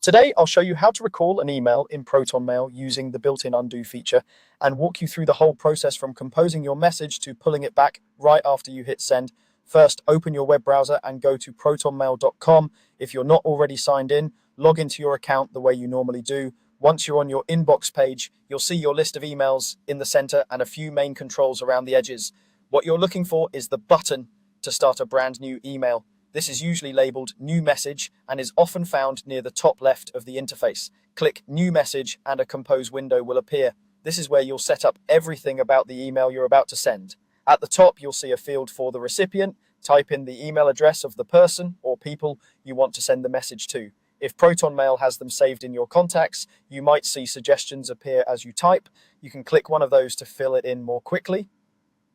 Today, I'll show you how to recall an email in Protonmail using the built-in undo feature and walk you through the whole process from composing your message to pulling it back right after you hit send. First, open your web browser and go to protonmail.com. If you're not already signed in, log into your account the way you normally do. Once you're on your inbox page, you'll see your list of emails in the center and a few main controls around the edges. What you're looking for is the button to start a brand new email. This is usually labeled New Message and is often found near the top left of the interface. Click New Message and a compose window will appear. This is where you'll set up everything about the email you're about to send. At the top, you'll see a field for the recipient. Type in the email address of the person or people you want to send the message to. If Protonmail has them saved in your contacts, you might see suggestions appear as you type. You can click one of those to fill it in more quickly.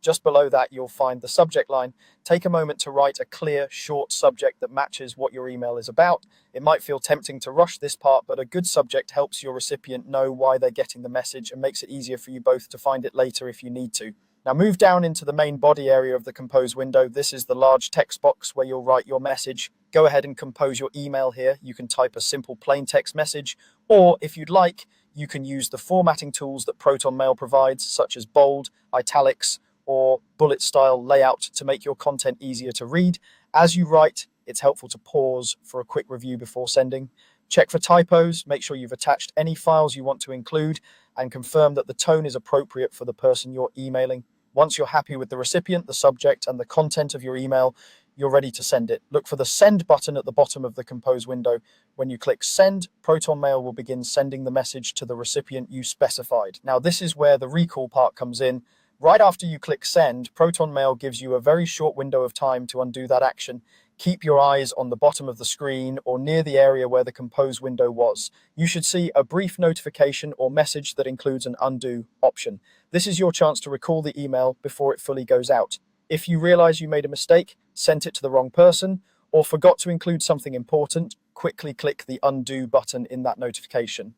Just below that, you'll find the subject line. Take a moment to write a clear, short subject that matches what your email is about. It might feel tempting to rush this part, but a good subject helps your recipient know why they're getting the message and makes it easier for you both to find it later if you need to. Now move down into the main body area of the compose window. This is the large text box where you'll write your message. Go ahead and compose your email here. You can type a simple plain text message, or if you'd like, you can use the formatting tools that Protonmail provides, such as bold, italics, or bullet style layout to make your content easier to read. As you write, it's helpful to pause for a quick review before sending. Check for typos, make sure you've attached any files you want to include, and confirm that the tone is appropriate for the person you're emailing. Once you're happy with the recipient, the subject, and the content of your email, you're ready to send it. Look for the send button at the bottom of the compose window. When you click send, Protonmail will begin sending the message to the recipient you specified. Now this is where the recall part comes in. Right after you click send, Protonmail gives you a very short window of time to undo that action. Keep your eyes on the bottom of the screen or near the area where the compose window was. You should see a brief notification or message that includes an undo option. This is your chance to recall the email before it fully goes out. If you realize you made a mistake, sent it to the wrong person, or forgot to include something important, quickly click the undo button in that notification.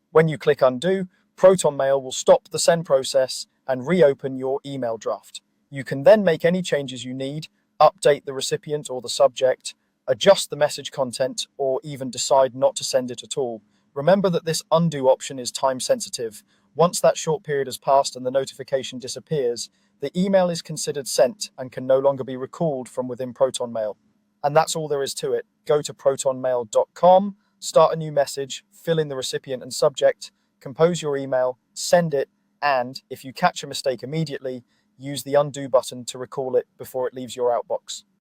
When you click undo, Protonmail will stop the send process and reopen your email draft. You can then make any changes you need, update the recipient or the subject, adjust the message content, or even decide not to send it at all. Remember that this undo option is time sensitive. Once that short period has passed and the notification disappears, the email is considered sent and can no longer be recalled from within Protonmail. And that's all there is to it. Go to protonmail.com, start a new message, fill in the recipient and subject, compose your email, send it, and if you catch a mistake immediately, use the undo button to recall it before it leaves your outbox.